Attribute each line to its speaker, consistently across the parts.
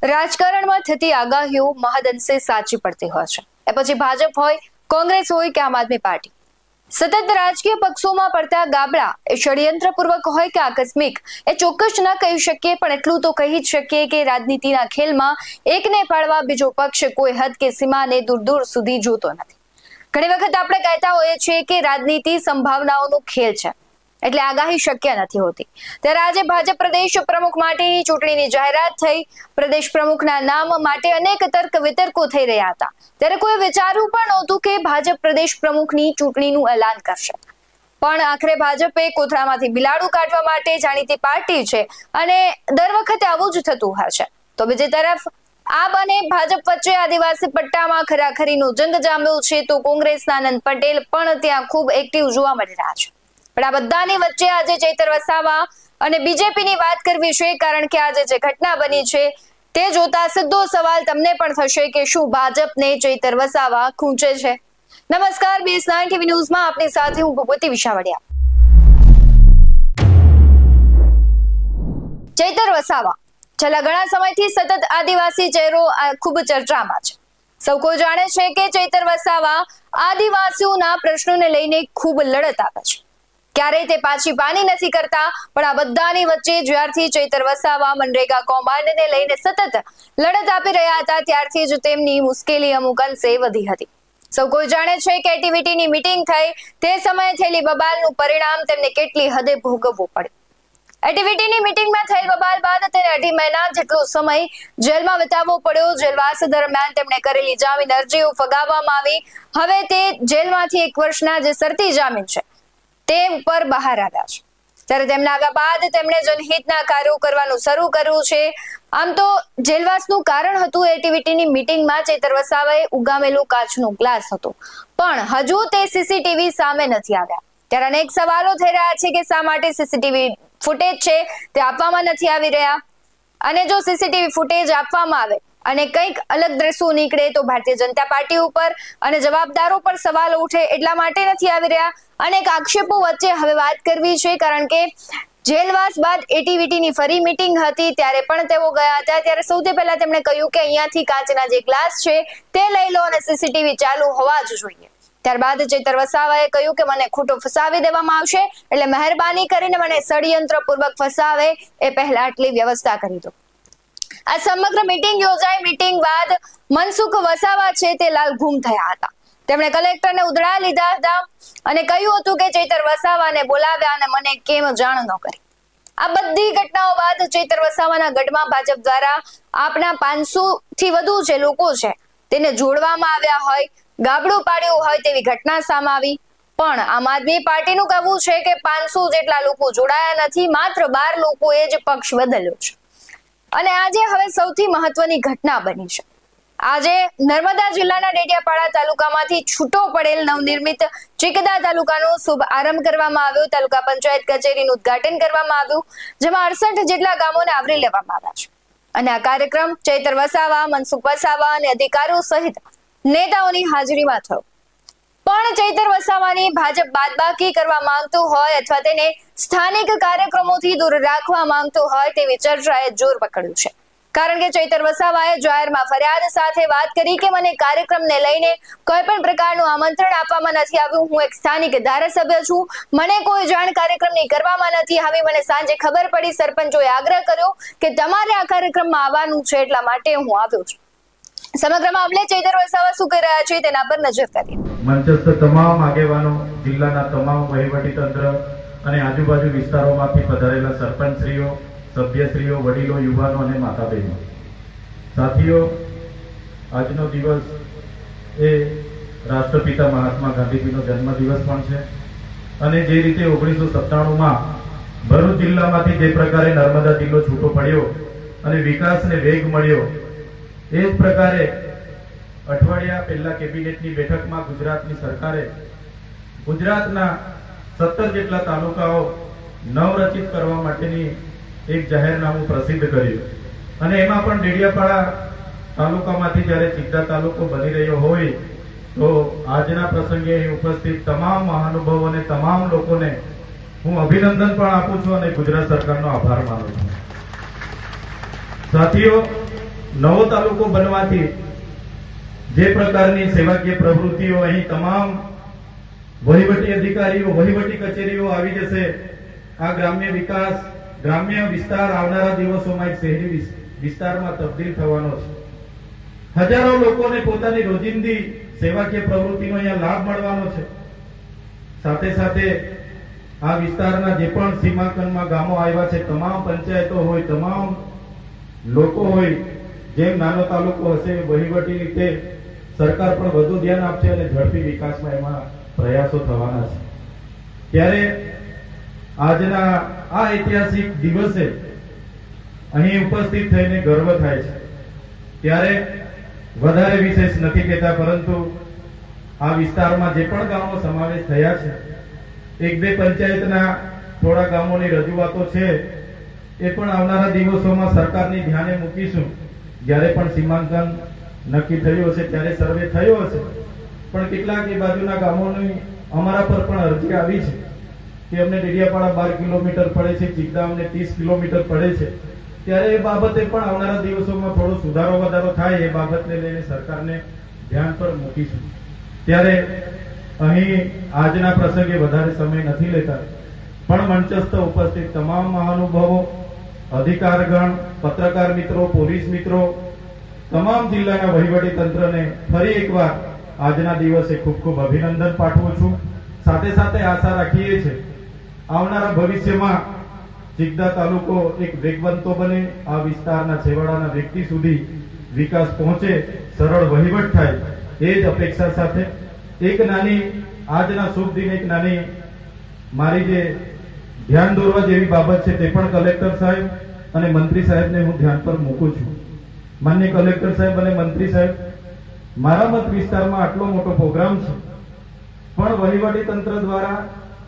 Speaker 1: રાજકારણમાં થતી આગાહીઓ મહદઅંશે સાચી પડતી હોય છે. એ પછી ભાજપ હોય, કોંગ્રેસ હોય કે આમ આદમી પાર્ટી, સતત રાજકીય પક્ષોમાં પડતા ગાબડા એ ષડયંત્રપૂર્વક હોય કે આકસ્મિક એ ચોક્કસ ન કહી શકીએ, પણ એટલું તો કહી જ શકીએ કે રાજનીતિના ખેલમાં એકને પાડવા બીજો પક્ષ કોઈ હદ કે સીમાને દૂર દૂર સુધી જોતો નથી. ઘણી વખત આપણે કહેતા હોઈએ છીએ કે રાજનીતિ સંભાવનાઓનો ખેલ છે, એટલે આગાહી શક્ય નથી હોતી. ત્યારે આજે ભાજપ પ્રદેશ પ્રમુખ માટેની ચૂંટણીની જાહેરાત થઈ. પ્રદેશ પ્રમુખના નામ માટે અનેક તર્ક વિતર્કો થઈ રહ્યા હતા. ત્યારે કોઈ વિચાર્યું પણ નહોતું કે ભાજપ પ્રદેશ પ્રમુખની ચૂંટણીનું એલાન કરશે. પણ આખરે ભાજપે કોથળામાંથી બિલાડું કાઢવા માટે જાણીતી પાર્ટી છે અને દર વખતે આવું જ થતું હોય છે. તો બીજી તરફ આપ અને ભાજપ વચ્ચે આદિવાસી પટ્ટામાં ખરાખરીનો જંગ જામ્યો છે, તો કોંગ્રેસના આનંદ પટેલ પણ ત્યાં ખૂબ એક્ટિવ જોવા મળી રહ્યા છે. પણ આ બધાની વચ્ચે આજે ચૈતર વસાવા અને બીજેપીની વાત કરવી છે, કારણ કે આજે જે ઘટના બની છે તે જોતા સીધો સવાલ તમને પણ થશે કે શું ભાજપને ચૈતર વસાવા ખૂંચે છે? નમસ્કાર, BS9 TV ન્યૂઝમાં આપની સાથે હું ભગવતી વિશાવડિયા. ચૈતર વસાવા છેલ્લા ઘણા સમયથી સતત આદિવાસી ચહેરો ખૂબ ચર્ચામાં છે. સૌ કોઈ જાણે છે કે ચૈતર વસાવા આદિવાસીઓના પ્રશ્નોને લઈને ખૂબ લડત આપે છે. ક્યારેય તે પાછી પાની નથી કરતા, પણ આ બધાની વચ્ચે જ્યારથી ચૈતર વસાવા મનરેગા કૌભાંડને લઈને સતત લડત આપી રહ્યા હતા, ત્યારથી જ તેમની મુશ્કેલી અમુક અંશે વધી હતી. સૌ કોઈ જાણે છે કે એટીવીટીની મીટિંગ થઈ તે સમયે થયેલી બબાલનું પરિણામ તેમને કેટલી હદે ભોગવવું પડ્યું. એટીવીટીની મીટિંગમાં થયેલ બબાલ બાદ તેને 2.5 મહિના જેટલો સમય જેલમાં વિતાવવો પડ્યો. જેલવાસ દરમિયાન તેમણે કરેલી જામીન અરજીઓ ફગાવવામાં આવી. હવે તે જેલમાંથી 1 વર્ષના જે શરતી જામીન છે તે ઉપર બહાર આવ્યા છે. ત્યારે તેમના આવ્યા બાદ તેમણે જનહિતના કાર્યો કરવાનું શરૂ કર્યું છે. આમ તો જેલવાસનું કારણ હતું એટીવીટીની મીટિંગમાં ચૈતર વસાવાએ ઉગામેલું કાચનો ગ્લાસ હતો, પણ હજુ તે સીસીટીવી સામે નથી આવ્યા. ત્યારે અનેક સવાલો થઈ રહ્યા છે કે શા માટે સીસીટીવી ફૂટેજ છે તે આપવામાં નથી આવી રહ્યા, અને જો સીસીટીવી ફૂટેજ આપવામાં આવે અને કંઈક અલગ દ્રશ્યો નીકળે તો ભારતીય જનતા પાર્ટી ઉપર અને જવાબદારો પર સવાલો ઉઠે, એટલા માટે નથી આવી રહ્યા. અનેક આક્ષેપો વચ્ચે હવે વાત કરવી છે, કારણ કે જેલવાસ બાદ એટીવીટીની ફરી મીટિંગ હતી ત્યારે પણ તેઓ ગયા હતા. ત્યારે સૌથી પહેલા તેમણે કહ્યું કે અહીંયાથી કાચના જે ગ્લાસ છે તે લઈ લો અને સીસીટીવી ચાલુ હોવા જ જોઈએ. ત્યારબાદ ચૈતર વસાવાએ કહ્યું કે મને ખોટો ફસાવી દેવામાં આવશે, એટલે મહેરબાની કરીને મને ષડયંત્રપૂર્વક ફસાવે એ પહેલા આટલી વ્યવસ્થા કરી દો. આ સમગ્ર મીટિંગ યોજાઈ. મીટિંગ બાદ મનસુખ વસાવા છે તે લાલ ગુમ થયા હતા. તેમણે કલેક્ટરને ઉધડા લીધા હતા અને કહ્યું હતું કે ચૈતર વસાવાને બોલાવ્યા અને મને કેમ જાણ ન કરી. આ બધી ઘટનાઓ બાદ ચૈતર વસાવાના ગઢમાં ભાજપ દ્વારા આપના 500 થી વધુ જે લોકો છે તેને જોડવામાં આવ્યા હોય, ગાબડું પાડ્યું હોય તેવી ઘટના સામે આવી. પણ આમ આદમી પાર્ટીનું કહેવું છે કે 500 જેટલા લોકો જોડાયા નથી, માત્ર 12 લોકોએ જ પક્ષ બદલ્યો છે. અને આજે હવે સૌથી મહત્વની ઘટના બની છે. આજે નર્મદા જિલ્લાના ડેડિયાપાડા તાલુકામાંથી છૂટો પડેલ નવનિર્મિત ચિકદા તાલુકાનો શુભ આરંભ કરવામાં આવ્યો. તાલુકા પંચાયત કચેરીનું ઉદ્ઘાટન કરવામાં આવ્યું, જેમાં 68 જેટલા ગામોને આવરી લેવામાં આવ્યા છે. અને આ કાર્યક્રમ ચૈતર વસાવા, મનસુખ વસાવા અને અધિકારીઓ સહિત નેતાઓની હાજરીમાં થયો. પણ ચૈતર વસાવાની ભાજપ બાદબાકી કરવા માંગતું હોય અથવા તેને સ્થાનિક કાર્યક્રમોથી દૂર રાખવા માંગતું હોય તેવી ચર્ચાએ જોર પકડ્યું છે. કારણ કે ચૈતર વસાવાએ જાહેરમાં ફરિયાદ સાથે વાત કરી કે મને કાર્યક્રમને લઈને કોઈ પણ પ્રકારનું આમંત્રણ આપવામાં નથી આવ્યું. હું એક સ્થાનિક ધારાસભ્ય છું, મને કોઈ જાણ કાર્યક્રમની કરવામાં નથી આવી. મને સાંજે ખબર પડી, સરપંચોએ આગ્રહ કર્યો કે તમારે આ કાર્યક્રમમાં આવવાનું છે, એટલા માટે હું આવ્યો છું. સમગ્ર મામલે ચૈતર વસાવા શું કરી રહ્યા છે તેના પર નજર કરીએ.
Speaker 2: મંચસ્થ તમામ આગેવાનો, જિલ્લાના તમામ વહીવટીતંત્ર અને આજુબાજુ વિસ્તારોમાંથી પધારેલા સરપંચશ્રીઓ, સભ્યશ્રીઓ, વડીલો, યુવાનો અને માતા બહેનો, સાથીઓ, આજનો દિવસ એ રાષ્ટ્રપિતા મહાત્મા ગાંધીજીનો જન્મદિવસ પણ છે. અને જે રીતે 1997માં ભરૂચ જિલ્લામાંથી જે પ્રકારે નર્મદા જિલ્લો છૂટો પડ્યો અને વિકાસને વેગ મળ્યો, એ જ પ્રકારે અઠવાડિયા પહેલા કેબિનેટની બેઠકમાં ગુજરાતની સરકારે ગુજરાતના 17 જેટલા તાલુકાઓ નવરચિત કરવા માટેની એક જાહેરનામું પ્રસિદ્ધ કર્યું. અને એમાં પણ ડેડિયાપાડા તાલુકામાંથી જ્યારે ચિકદા તાલુકો બની રહ્યો હોય તો આજના પ્રસંગે અહીં ઉપસ્થિત તમામ મહાનુભાવો અને તમામ લોકોને હું અભિનંદન પણ આપું છું અને ગુજરાત સરકારનો આભાર માનું છું. સાથીઓ, નવો તાલુકો બનવાથી જે પ્રકારની સેવાકીય પ્રવૃત્તિઓ અહીં તમામ વહીવટી અધિકારીઓ, વહીવટી કચેરીઓ આવી જશે, આ ગ્રામ્ય વિકાસ, ગ્રામ્ય વિસ્તાર આવનારા દિવસોમાં એક શહેરી વિસ્તારમાં તબદીલ થવાનો છે. હજારો લોકોને પોતાની રોજિંદી સેવાકીય પ્રવૃત્તિનો અહીંયા લાભ મળવાનો છે. સાથે સાથે આ વિસ્તારના જે પણ સીમાંકનમાં ગામો આવ્યા છે, તમામ પંચાયતો હોય, તમામ લોકો હોય, જેમ નાનો તાલુકો હશે વહીવટી રીતે સરકાર પણ વધુ ધ્યાન આપશે અને ઝડપી વિકાસમાં એમાં પ્રયાસો થવાના છે. ત્યારે આજના આ ઐતિહાસિક દિવસે અહીં ઉપસ્થિત થઈને ગર્વ થાય છે. ત્યારે વધારે વિશેષ નથી કહેતા, પરંતુ આ વિસ્તારમાં જે પણ ગામો સમાવેશ થયા છે, એક બે પંચાયતના થોડા ગામોની રજૂઆતો છે, એ પણ આવનારા દિવસોમાં સરકારની ધ્યાને મૂકીશું. જ્યારે પણ સીમાંકન નક્કી થયું હશે, ત્યારે સર્વે થયો હશે, પણ કેટલાક એ બાજુના ગામોની અમારા પર પણ અરજી આવી છે કે અમને ડેડિયાપાડા 12 કિલોમીટર પડે છે, ચિકદા અમને 30 કિલોમીટર પડે છે. ત્યારે એ બાબતે પણ આવનારા દિવસોમાં થોડો સુધારો વધારો થાય, એ બાબતને લઈને સરકારને ધ્યાન પર મૂકીશું. ત્યારે અહીં આજના પ્રસંગે વધારે સમય નથી લેતા, પણ મંચસ્થ ઉપસ્થિત તમામ મહાનુભાવો, અધિકારગણ, પત્રકાર મિત્રો, પોલીસ મિત્રો, તમામ જિલ્લાના વહીવટી તંત્રને ફરી એકવાર આજના દિવસે ખૂબ ખૂબ અભિનંદન પાઠવું છું. સાથે સાથે આશા રાખીએ છીએ આવનારા ભવિષ્યમાં ચિકદા તાલુકો એક વેગવંતો બને, આ વિસ્તારના છેવાડાના વ્યક્તિ સુધી વિકાસ પહોંચે, સરળ વહીવટ થાય, એ જ અપેક્ષા સાથે એક નાની આજના શુભ દિન એક નાની મારી જે ધ્યાન દોરવા જેવી બાબત છે, તે પણ કલેક્ટર સાહેબ અને મંત્રી સાહેબને હું ધ્યાન પર મૂકું છું. માનનીય કલેક્ટર સાહેબ અને મંત્રી સાહેબ, મારા મત વિસ્તારમાં આટલો મોટો પ્રોગ્રામ છે, પણ વહીવટી તંત્ર દ્વારા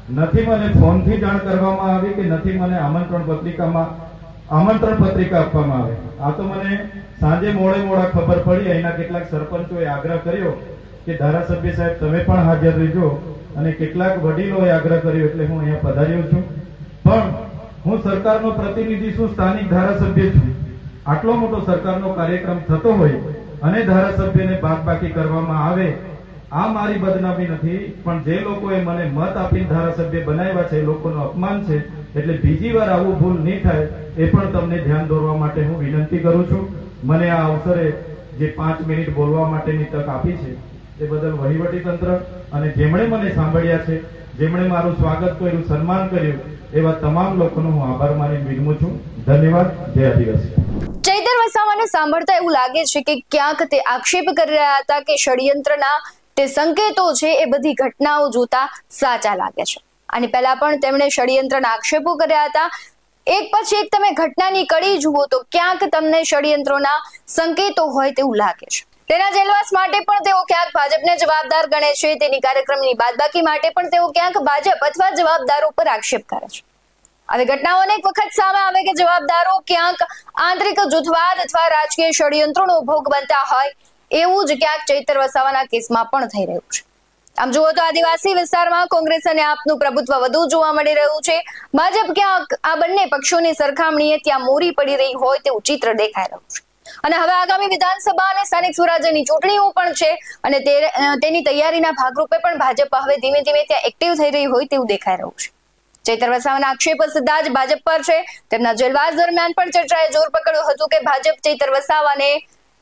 Speaker 2: નથી મને ફોનથી જાણ કરવામાં આવી કે નથી મને આમંત્રણ પત્રિકા આપવામાં આવે. આ તો મને સાંજે મોડા ખબર પડી. અહીંના કેટલાક સરપંચોએ આગ્રહ કર્યો કે ધારાસભ્ય સાહેબ તમે પણ હાજર રહેજો, અને કેટલાક વડીલોએ આગ્રહ કર્યો, એટલે હું અહીંયા પધાર્યો છું. પણ હું સરકારનો પ્રતિનિધિ છું, સ્થાનિક ધારાસભ્ય છું. આટલો મોટો સરકારનો કાર્યક્રમ થતો હોય અને ધારાસભ્યને બાદબાકી કરવામાં આવે, આ મારી બદનામી નથી, પણ જે લોકોએ મને મત આપીને ધારાસભ્ય બનાવ્યા છે એ લોકોનું અપમાન છે. એટલે બીજી વાર આવું ભૂલ નહીં થાય, એ પણ તમને ધ્યાન દોરવા માટે હું વિનંતી કરું છું. મને આ અવસરે જે 5 મિનિટ બોલવા માટેની તક આપી છે, એ બદલ વહીવટી તંત્ર અને જેમણે મને સાંભળ્યા છે, જેમણે મારું સ્વાગત કર્યું, સન્માન કર્યું, એવા તમામ લોકોનો હું આભાર માની વિનમું છું. ધન્યવાદ. જય આદિવાસી.
Speaker 1: ચૈતર વસાવાને સાંભળતા એવું લાગે છે કે ક્યાંક તે આક્ષેપ કરી રહ્યા હતા કે ષડયંત્રના તે સંકેતો છે એ બધી ઘટનાઓ જોતા સાચા લાગે છે. આની પહેલા પણ તેમણે ષડયંત્રના આક્ષેપો કર્યા હતા. એક પછી એક તમે ઘટનાની કડી જુઓ તો ક્યાંક તમને ષડયંત્રોના સંકેતો હોય તેવું લાગે છે. તેના જેલવાસ માટે પણ તેઓ ક્યાંક ભાજપને જવાબદાર ગણે છે. તેની કાર્યક્રમની બાદબાકી માટે પણ તેઓ ક્યાંક ભાજપ અથવા જવાબદારો પર આક્ષેપ કરે છે. આવી ઘટનાઓ અનેક વખત સામે આવે કે જવાબદારો ક્યાંક આંતરિક જૂથવાદ અથવા રાજકીય ષડયંત્રોનો ભોગ બનતા હોય, એવું જ ક્યાંક ચૈતર વસાવાના કેસમાં પણ થઈ રહ્યું છે. આમ જુઓ તો આદિવાસી વિસ્તારમાં કોંગ્રેસ અને આપનું પ્રભુત્વ વધુ જોવા મળી રહ્યું છે. ભાજપ ક્યાંક આ બંને પક્ષોની સરખામણીએ ત્યાં મોરી પડી રહી હોય તેવું ચિત્ર દેખાઈ રહ્યું છે. અને હવે આગામી વિધાનસભા અને સ્થાનિક સ્વરાજ્યની ચૂંટણીઓ પણ છે, અને તેની તૈયારીના ભાગરૂપે પણ ભાજપ હવે ધીમે ધીમે ત્યાં એક્ટિવ થઈ રહી હોય તેવું દેખાઈ રહ્યું છે. ચૈતર વસાવાના આક્ષેપ સીધા જ ભાજપ પર છે. તેમના જેલવાસ દરમિયાન પણ ચર્ચાએ જોર પકડ્યું હતું કે ભાજપ ચૈતર વસાવાને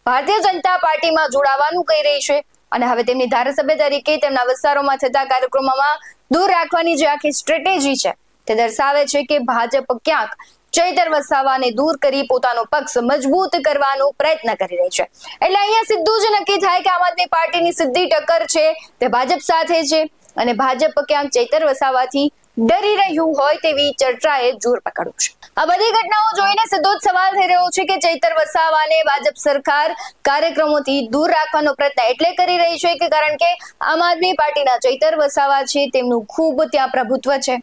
Speaker 1: ભારતીય જનતા પાર્ટીમાં જોડાવાનું કહી રહી છે, અને હવે તેમની ધારાસભ્ય તરીકે તેમના વિસ્તારોમાં થતા કાર્યક્રમોમાં દૂર રાખવાની જે આખી સ્ટ્રેટેજી છે, તે દર્શાવે છે કે ભાજપ ક્યાંક ચૈતર વસાવાને દૂર કરી પોતાનો પક્ષ મજબૂત કરવાનો પ્રયત્ન કરી રહી છે. એટલે અહીંયા સીધું જ નક્કી થાય કે આમ આદમી પાર્ટીની સીધી ટક્કર છે તે ભાજપ સાથે છે, અને ભાજપ ક્યાંક ચૈતર વસાવાથી ડરી રહ્યું હોય તેવી ચર્ચાએ જોર પકડ્યું છે. આ બધી ઘટનાઓ જોઈને સીધો જ સવાલ થઈ રહ્યો છે કે ચૈતર વસાવાને ભાજપ સરકાર કાર્યક્રમોથી દૂર રાખવાનો પ્રયત્ન એટલે કરી રહી છે કે કારણ કે આમ આદમી પાર્ટીના ચૈતર વસાવા છે તેમનું ખૂબ ત્યાં પ્રભુત્વ છે.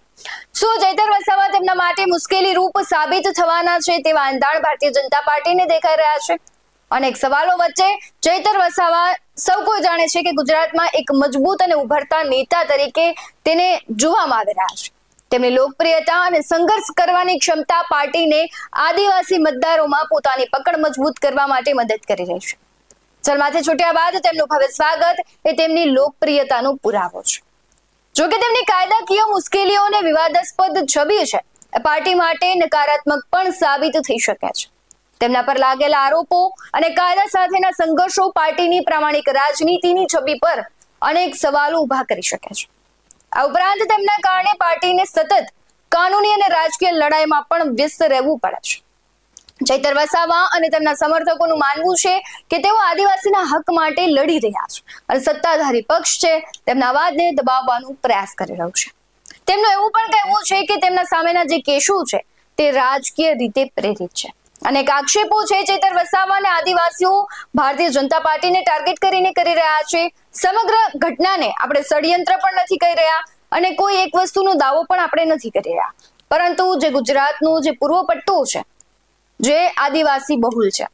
Speaker 1: શું ચૈતર વસાવા તેમના માટે મુશ્કેલી રૂપ સાબિત થવાના છે તેવા અંધાણ ભારતીય જનતા પાર્ટીને દેખાઈ રહ્યા છે. અનેક સવાલો વચ્ચે ચૈતર વસાવા સૌ કોઈ જાણે છે કે ગુજરાતમાં એક મજબૂત અને ઉભરતા નેતા તરીકે તેને જોવામાં આવી રહ્યા છે. તેમની લોકપ્રિયતા અને સંઘર્ષ કરવાની ક્ષમતા પાર્ટીને આદિવાસી મતદારોમાં પોતાની પકડ મજબૂત કરવા માટે મદદ કરી રહી છે. જેલમાંથી છૂટ્યા બાદ તેમનું ભવ્ય સ્વાગત એ તેમની લોકપ્રિયતાનો પુરાવો છે. જોકે તેમની કાયદાકીય મુશ્કેલીઓ અને વિવાદાસ્પદ છબી છે એ પાર્ટી માટે નકારાત્મક પણ સાબિત થઈ શકે છે. તેમના પર લાગેલા આરોપો અને કાયદા સાથેના સંઘર્ષો પાર્ટીની પ્રામાણિક રાજનીતિની છબી પર અનેક સવાલો ઉભા કરી શકે છે. આ ઉપરાંત તેમના કારણે પાર્ટીને સતત કાનૂની અને રાજકીય લડાઈમાં પણ વ્યસ્ત રહેવું પડે છે. ચૈતર વસાવા અને તેમના સમર્થકોનું માનવું છે કે તેઓ આદિવાસીના હક માટે લડી રહ્યા છે અને સત્તાધારી પક્ષ છે તેમના અવાજને દબાવવાનો પ્રયાસ કરી રહ્યું છે. તેમનું એવું પણ કહેવું છે કે તેમના સામેના જે કેસો છે તે રાજકીય રીતે પ્રેરિત છે. અનેક આક્ષેપો છે ચૈતર વસાવા અને આદિવાસીઓ ભારતીય જનતા પાર્ટીને ટાર્ગેટ કરીને કરી રહ્યા છે. સમગ્ર ઘટનાને આપણે ષડયંત્ર પણ નથી કહી રહ્યા અને કોઈ એક વસ્તુનો દાવો પણ આપણે નથી કરી રહ્યા, પરંતુ જે ગુજરાતનું જે પૂર્વ પટ્ટો છે જે આદિવાસી બહુલ છે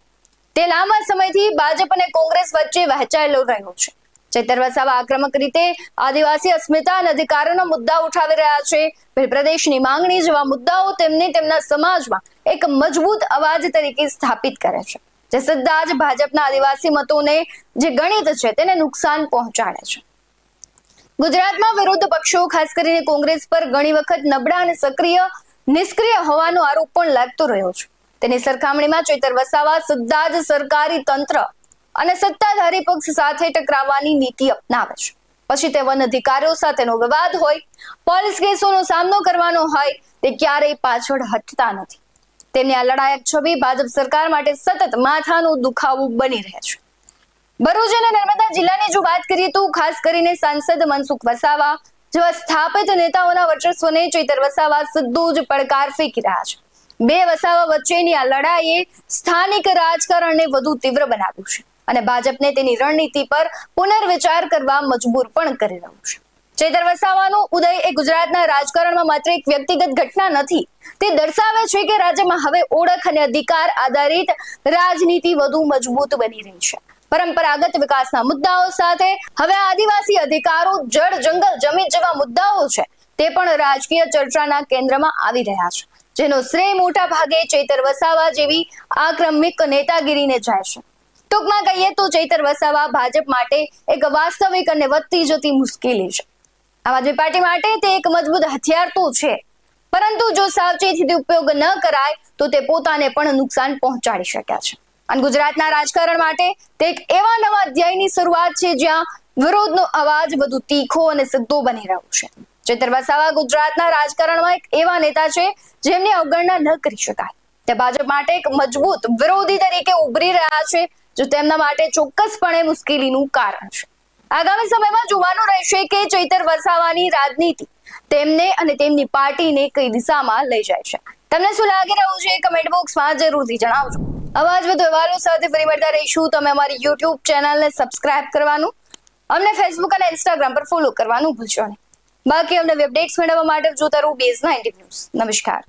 Speaker 1: તે લાંબા સમયથી ભાજપ અને કોંગ્રેસ વચ્ચે વહેંચાયેલો રહ્યો છે. ચૈતર વસાવા આક્રમક રીતે આદિવાસી અસ્મિતા અને અધિકારોના મુદ્દા ઉઠાવી રહ્યા છે. પ્રદેશની માંગણી જેવા મુદ્દાઓ તેમને તેમના સમાજમાં એક મજબૂત અવાજ તરીકે સ્થાપિત કરે છે, જે સીધા જ ભાજપના આદિવાસી મતોને જે ગણિત છે તેને નુકસાન પહોંચાડે છે. ગુજરાતમાં વિરોધ પક્ષો ખાસ કરીને કોંગ્રેસ પર ઘણી વખત નબળા અને નિષ્ક્રિય હોવાનો આરોપ પણ લાગતો રહ્યો છે. તેની સરખામણીમાં ચૈતર વસાવા સીધા જ સરકારી તંત્ર અને સત્તાધારી પક્ષ સાથે ટકરાવવાની નીતિ અપનાવે છે. પછી તે વન અધિકારીઓ સાથેનો વિવાદ હોય, પોલીસ કેસોનો સામનો કરવાનો હોય, તે ક્યારેય પાછળ હટતા નથી. તેમની આ લડાયક છબી ભાજપ સરકાર માટે સતત માથાનો દુખાવો બની રહે છે. ભરૂચ અને નર્મદા જિલ્લાની જો વાત કરીએ તો ખાસ કરીને સાંસદ મનસુખ વસાવા જેવા સ્થાપિત નેતાઓના વર્ચસ્વને ચૈતર વસાવા સીધો જ પડકાર ફેંકી રહ્યા છે. બે વસાવા વચ્ચેની આ લડાઈએ સ્થાનિક રાજકારણને વધુ તીવ્ર બનાવ્યું છે અને ભાજપને તેની રણનીતિ પર પુનર્વિચાર કરવા મજબૂર પણ કરી રહ્યું છે. ચૈતર વસાવાનો ઉદય એ ગુજરાતના રાજકારણમાં માત્ર એક વ્યક્તિગત ઘટના નથી, તે દર્શાવે છે કે રાજ્યમાં હવે ઓળખ અને અધિકાર આધારિત રાજનીતિ વધુ મજબૂત બની રહી છે. પરંપરાગત વિકાસના મુદ્દાઓ સાથે હવે આદિવાસી અધિકારો, જળ, જંગલ, જમીન જેવા મુદ્દાઓ છે તે પણ રાજકીય ચર્ચાના કેન્દ્રમાં આવી રહ્યા છે, જેનો શ્રેય મોટા ભાગે ચૈતર વસાવા જેવી આક્રમક નેતાગીરીને જાય છે. ટૂંકમાં કહીએ તો ચૈતર વસાવા ભાજપ માટે એક વાસ્તવિક અને વધતી જતી મુશ્કેલી છે. આમ આદમી પાર્ટી માટે તે એક મજબૂત હથિયાર તો છે, પરંતુ જો સાવચેતીથી ઉપયોગ ન કરાય તો તે પોતાને પણ નુકસાન પહોંચાડી શકે છે. અને ગુજરાતના રાજકારણ માટે તે એક એવા નવા અધ્યાયની શરૂઆત છે જ્યાં વિરોધનો અવાજ વધુ તીખો અને સીધો બની રહ્યો છે. ચૈતર વસાવા ગુજરાતના રાજકારણમાં એક એવા નેતા છે જેમની અવગણના ન કરી શકાય. તે ભાજપ માટે એક મજબૂત વિરોધી તરીકે ઉભરી રહ્યા છે, જો તેમના માટે ચોક્કસપણે મુશ્કેલીનું કારણ છે. આગામી સમયમાં જોવાનું રહેશે કે ચૈતર વસાવાની રાજનીતિ તેમને અને તેમની પાર્ટીને કઈ દિશામાં લઈ જાય છે. તમને શું લાગી રહ્યું છે કમેન્ટ બોક્સમાં જરૂરથી જણાવજો. આવા જ વધુ અહેવાલો સાથે ફરી મળતા રહીશું. તમે અમારી YouTube ચેનલને સબસ્ક્રાઇબ કરવાનું, અમને Facebook અને Instagram પર ફોલો કરવાનું ભૂલશો નહીં. બાકી અમને અપડેટ્સ મેળવવા માટે જોતા રહો BS90 ન્યૂઝ. નમસ્કાર.